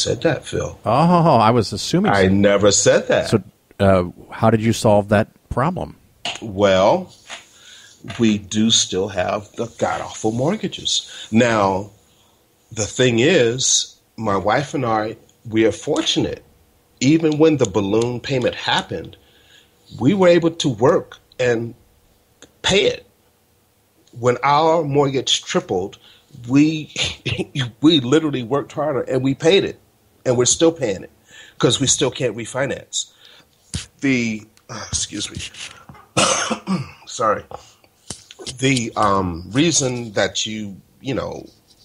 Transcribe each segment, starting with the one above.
said that, Phil. Oh, I was assuming I never said that. So how did you solve that problem? Well, we do still have the god-awful mortgages. Now, the thing is, my wife and I, we are fortunate. Even when the balloon payment happened, we were able to work and pay it. When our mortgage tripled, we literally worked harder and we paid it, and we're still paying it because we still can't refinance. Excuse me. Sorry. The reason that you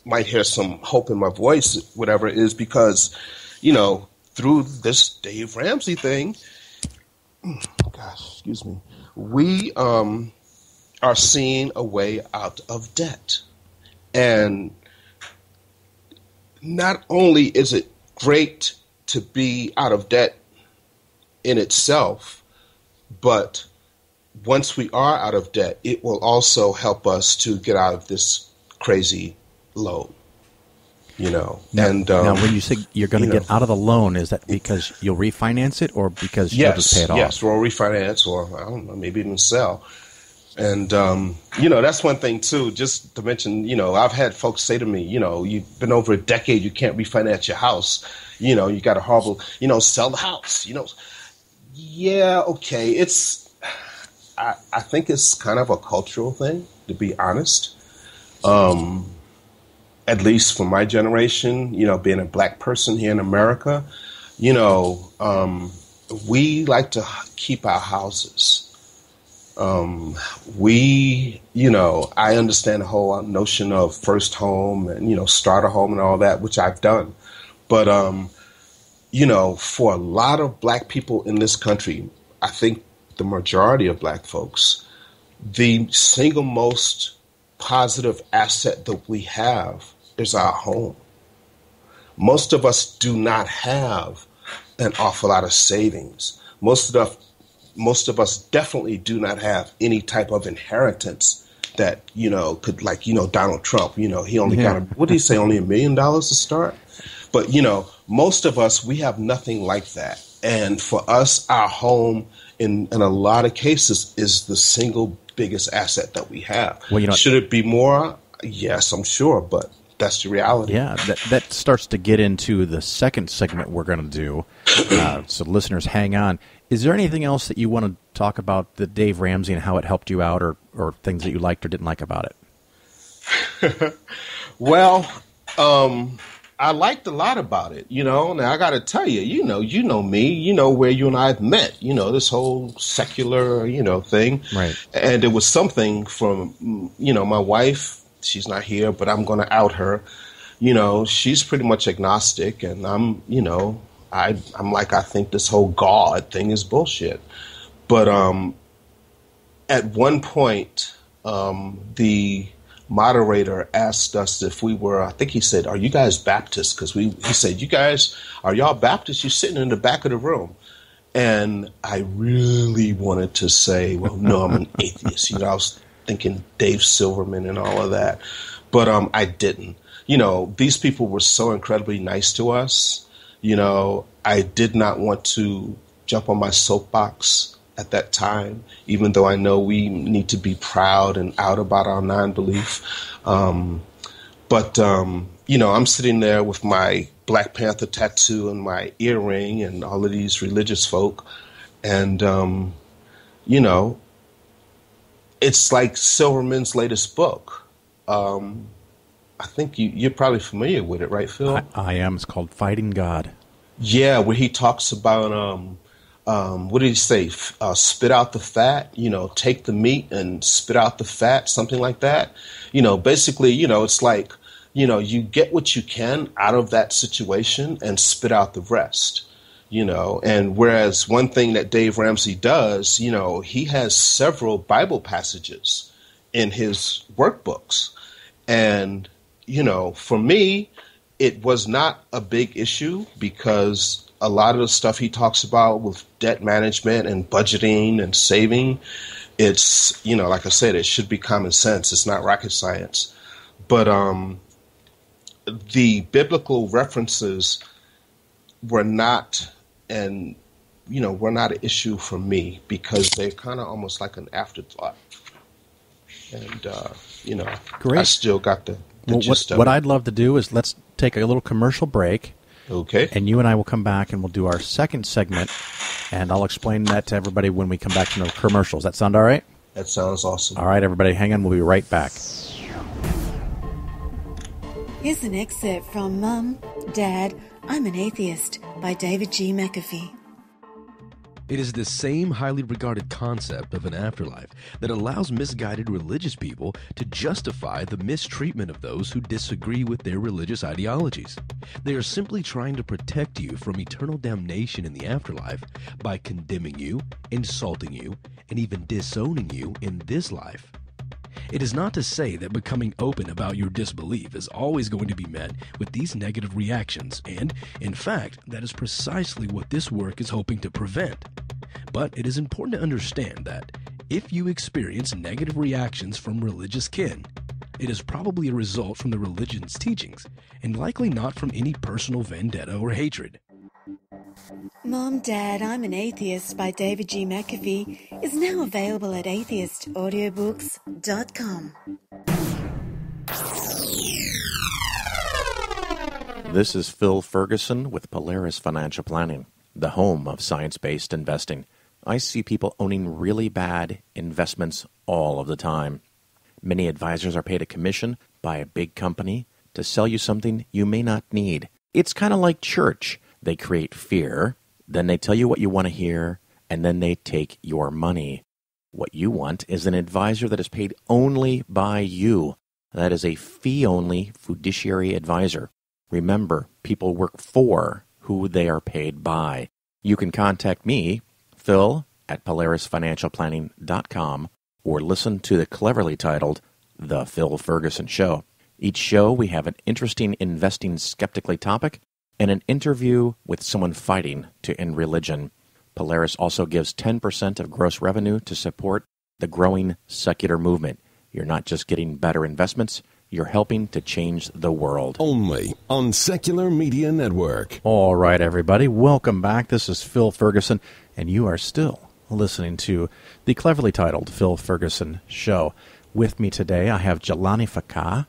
might hear some hope in my voice, whatever, is because, through this Dave Ramsey thing, we are seeing a way out of debt. And not only is it great to be out of debt in itself, but once we are out of debt, it will also help us to get out of this crazy loan, Now, when you say you're going to get out of the loan, is that because you'll refinance it or because you'll just pay it off? Yes, or refinance, or I don't know, maybe even sell. And, that's one thing, too, just to mention, I've had folks say to me, you've been over a decade, you can't refinance your house. You got a horrible, sell the house, Yeah, okay. I think it's kind of a cultural thing, to be honest. At least for my generation, being a black person here in America, we like to keep our houses. I understand the whole notion of first home and, start a home and all that, which I've done. But, for a lot of black people in this country, I think the majority of black folks, the single most positive asset that we have is our home. Most of us do not have an awful lot of savings. Most of us definitely do not have any type of inheritance that, could, Donald Trump, he only got, what did he say, only $1 million to start? But, most of us, we have nothing like that. And for us, our home, in a lot of cases, is the single biggest asset that we have. Well, should it be more? Yes, I'm sure, but that's the reality. Yeah, that starts to get into the second segment we're going to do. So listeners, hang on. Is there anything else that you want to talk about the Dave Ramsey and how it helped you out, or things that you liked or didn't like about it? Well, I liked a lot about it, Now, I got to tell you, you know me, where you and I have met, this whole secular, thing. Right. And it was something from, my wife. She's not here, but I'm going to out her. She's pretty much agnostic, and I'm like, I think this whole God thing is bullshit. But at one point, the moderator asked us if we were, I think he said, "Are you guys Baptists?" Because he said, "Are y'all Baptists? You're sitting in the back of the room." And I really wanted to say, well, no, I'm an atheist. I was thinking Dave Silverman and all of that. But I didn't. These people were so incredibly nice to us. I did not want to jump on my soapbox at that time, even though I know we need to be proud and out about our non-belief. But I'm sitting there with my Black Panther tattoo and my earring and all of these religious folk. And, it's like Silverman's latest book. I think you're probably familiar with it, right, Phil? I am. It's called Fighting God. Yeah, where he talks about, what did he say? Spit out the fat, take the meat and spit out the fat, something like that. Basically, it's like, you get what you can out of that situation and spit out the rest. And whereas one thing that Dave Ramsey does, he has several Bible passages in his workbooks. And, for me, it was not a big issue because a lot of the stuff he talks about with debt management and budgeting and saving, it's, like I said, it should be common sense. It's not rocket science. But the biblical references were not, and were not an issue for me because they're kind of almost like an afterthought. And Great. I still got the gist of what it. I'd love to do is let's take a little commercial break. Okay. And you and I will come back and we'll do our second segment, and I'll explain that to everybody when we come back from the commercials. That sound all right? That sounds awesome. All right, everybody, hang on. We'll be right back. Here's an excerpt from Mum, Dad, I'm an Atheist by David G. McAfee. It is the same highly regarded concept of an afterlife that allows misguided religious people to justify the mistreatment of those who disagree with their religious ideologies. They are simply trying to protect you from eternal damnation in the afterlife by condemning you, insulting you, and even disowning you in this life. It is not to say that becoming open about your disbelief is always going to be met with these negative reactions, and, in fact, that is precisely what this work is hoping to prevent. But it is important to understand that if you experience negative reactions from religious kin, it is probably a result from the religion's teachings, and likely not from any personal vendetta or hatred. Mom, Dad, I'm an Atheist by David G. McAfee is now available at atheistaudiobooks.com. This is Phil Ferguson with Polaris Financial Planning, the home of science-based investing. I see people owning really bad investments all of the time. Many advisors are paid a commission by a big company to sell you something you may not need. It's kind of like church. They create fear, then they tell you what you want to hear, and then they take your money. What you want is an advisor that is paid only by you. That is a fee-only fiduciary advisor. Remember, people work for who they are paid by. You can contact me, Phil, at PolarisFinancialPlanning.com, or listen to the cleverly titled The Phil Ferguson Show. Each show, we have an interesting investing skeptically topic and an interview with someone fighting to end religion. Polaris also gives 10% of gross revenue to support the growing secular movement. You're not just getting better investments, you're helping to change the world. Only on Secular Media Network. All right, everybody, welcome back. This is Phil Ferguson, and you are still listening to the cleverly titled Phil Ferguson Show. With me today, I have Jelani Fakah,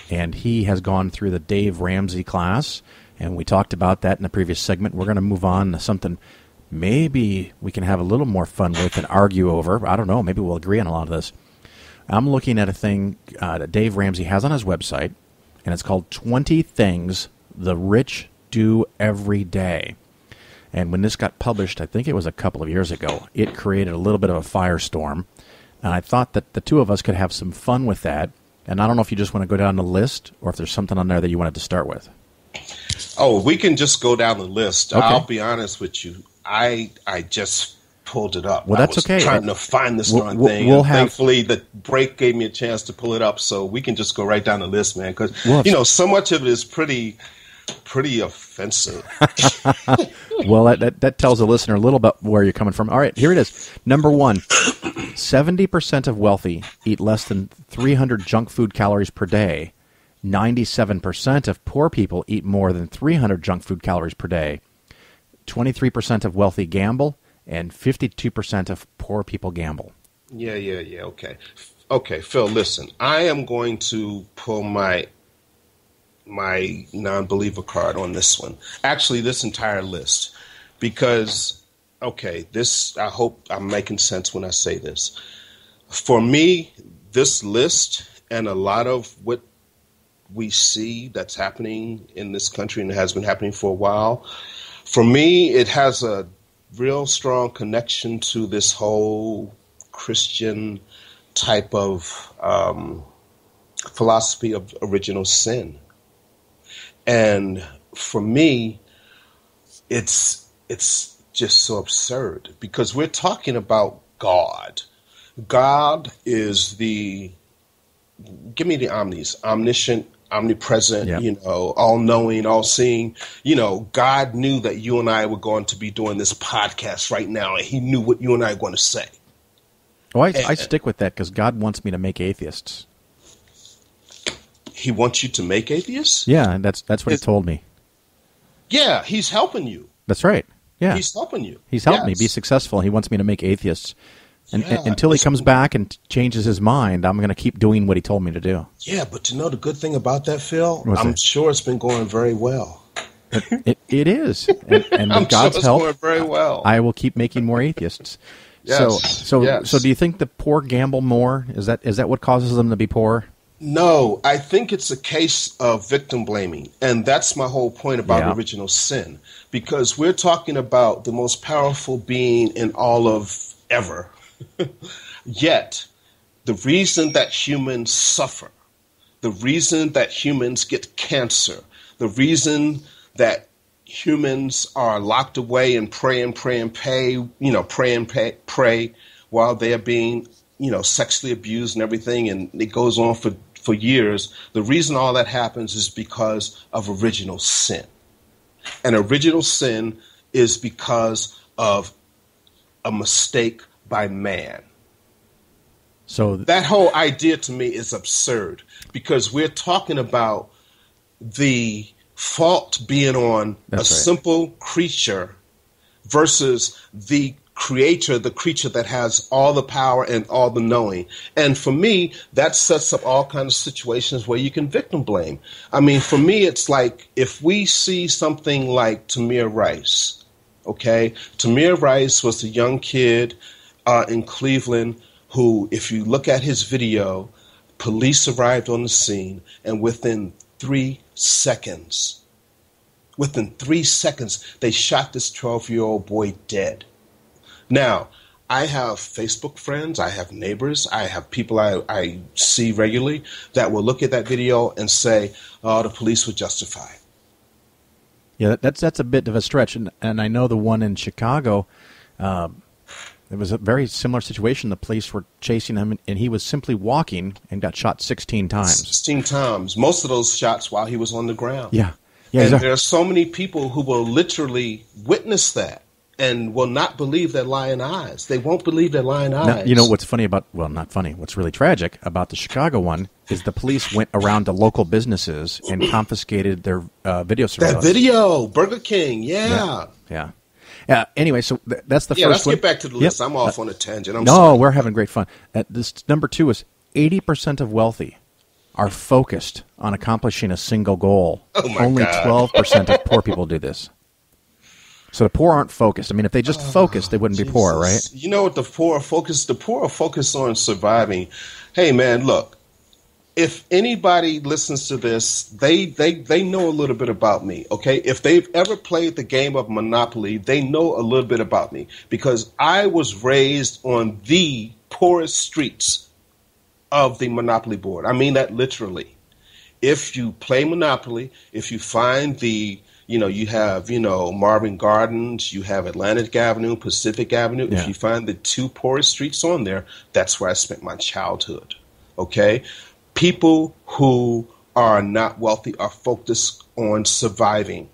and he has gone through the Dave Ramsey class, and we talked about that in the previous segment. We're going to move on to something maybe we can have a little more fun with and argue over. I don't know, maybe we'll agree on a lot of this. I'm looking at a thing that Dave Ramsey has on his website, and it's called 20 Things the Rich Do Every Day. And when this got published, I think it was a couple of years ago, it created a little bit of a firestorm. And I thought that the two of us could have some fun with that. And I don't know if you just want to go down the list or if there's something on there that you wanted to start with. Oh, we can just go down the list. Okay. I'll be honest with you. I just pulled it up. Well, that's I was okay. trying to find this darn thing. Thankfully, the break gave me a chance to pull it up, so we can just go right down the list, man. Because so much of it is pretty offensive. Well, that tells the listener a little bit where you're coming from. All right, here it is. Number one, 70% of wealthy eat less than 300 junk food calories per day. 97% of poor people eat more than 300 junk food calories per day. 23% of wealthy gamble, and 52% of poor people gamble. Yeah. Okay, Phil, listen. I am going to pull my non-believer card on this one. Actually, this entire list. Because, I hope I'm making sense when I say this. For me, this list and a lot of what we see that's happening in this country and has been happening for a while, for me, it has a real strong connection to this whole Christian type of philosophy of original sin. And for me, it's just so absurd because we're talking about God. God is give me the omnis, omniscient, omnipresent, all-knowing, all-seeing. God knew that you and I were going to be doing this podcast right now, and he knew what you and I were going to say. Well, I stick with that because God wants me to make atheists. He wants you to make atheists? Yeah, that's what he told me. Yeah, he's helping you. That's right. Yeah. He's helping you. He's helped me be successful. He wants me to make atheists. And Yeah, until he comes back and changes his mind, I'm going to keep doing what he told me to do. Yeah, but you know the good thing about that, Phil? What's I'm that? sure it's been going very well. It is. And I'm with God's sure it's help, going very well. I will keep making more atheists. Yes, So yes. do you think the poor gamble more? Is that what causes them to be poor? No, I think it's a case of victim blaming. And that's my whole point about original sin. Because we're talking about the most powerful being in all of ever. Yet, the reason that humans suffer, the reason that humans get cancer, the reason that humans are locked away and pray while they're being, sexually abused and everything, and it goes on for years. The reason all that happens is because of original sin. And original sin is because of a mistake by man. So that whole idea to me is absurd, because we're talking about the fault being on simple creature versus the creator, the creature that has all the power and all the knowing. And for me, that sets up all kinds of situations where you can victim blame. I mean, for me, it's like if we see something like Tamir Rice, okay? Tamir Rice was a young kid in Cleveland who, if you look at his video, police arrived on the scene, and within 3 seconds, they shot this 12-year-old boy dead. Now, I have Facebook friends, I have neighbors, I have people I see regularly that will look at that video and say, oh, the police were justified. Yeah, that's a bit of a stretch. And I know the one in Chicago, it was a very similar situation. The police were chasing him, and he was simply walking and got shot 16 times. 16 times. Most of those shots while he was on the ground. Yeah. And there are so many people who will literally witness that and will not believe their lying eyes. They won't believe their lying eyes. Now, you know what's funny about, well, not funny, what's really tragic about the Chicago one is the police went around to local businesses and confiscated their video surveillance. That video, Burger King, yeah. Anyway, so that's the first let's one. get back to the list. I'm off on a tangent. We're having great fun. This number 2 is 80% of wealthy are focused on accomplishing a single goal. Only 12% of poor people do this. So the poor aren't focused. I mean, if they just focused, they wouldn't be poor, right? You know what the poor are focused? The poor are focused on surviving. Hey, man, look. If anybody listens to this, they know a little bit about me, okay? If they've ever played the game of Monopoly, they know a little bit about me, because I was raised on the poorest streets of the Monopoly board. I mean that literally. If you play Monopoly, if you find you have, Marvin Gardens, you have Atlantic Avenue, Pacific Avenue. Yeah. If you find the 2 poorest streets on there, that's where I spent my childhood, okay? People who are not wealthy are focused on surviving.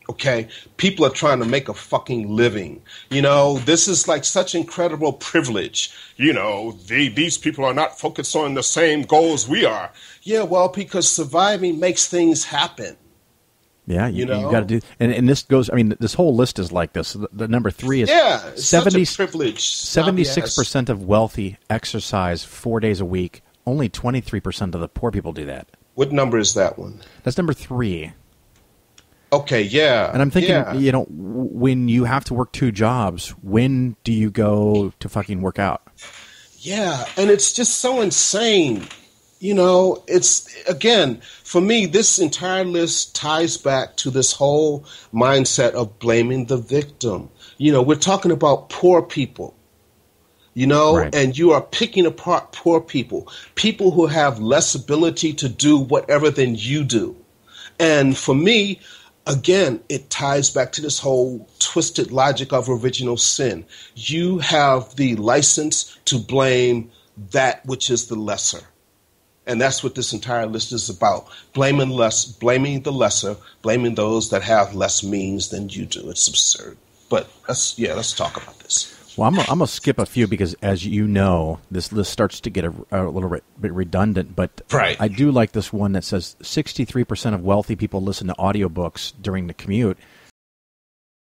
Okay? People are trying to make a fucking living. This is like such incredible privilege. These people are not focused on the same goals we are. Yeah, well, because surviving makes things happen. Yeah, you got to do, and this goes. I mean, this whole list is like this. The number 3 is 76% of wealthy exercise 4 days a week. Only 23% of the poor people do that. What number is that one? That's number 3. Okay, yeah. And I'm thinking, when you have to work 2 jobs, when do you go to fucking work out? Yeah, and it's just so insane. It's, again, for me, this entire list ties back to this whole mindset of blaming the victim. We're talking about poor people, right. And you are picking apart poor people who have less ability to do whatever than you do. And for me, again, it ties back to this whole twisted logic of original sin. You have the license to blame that which is the lesser. And that's what this entire list is about. Blaming the lesser, blaming those that have less means than you do. It's absurd. But let's talk about this. Well, I'm going to skip a few because, as you know, this list starts to get a little bit redundant. But I do like this one that says 63% of wealthy people listen to audiobooks during the commute.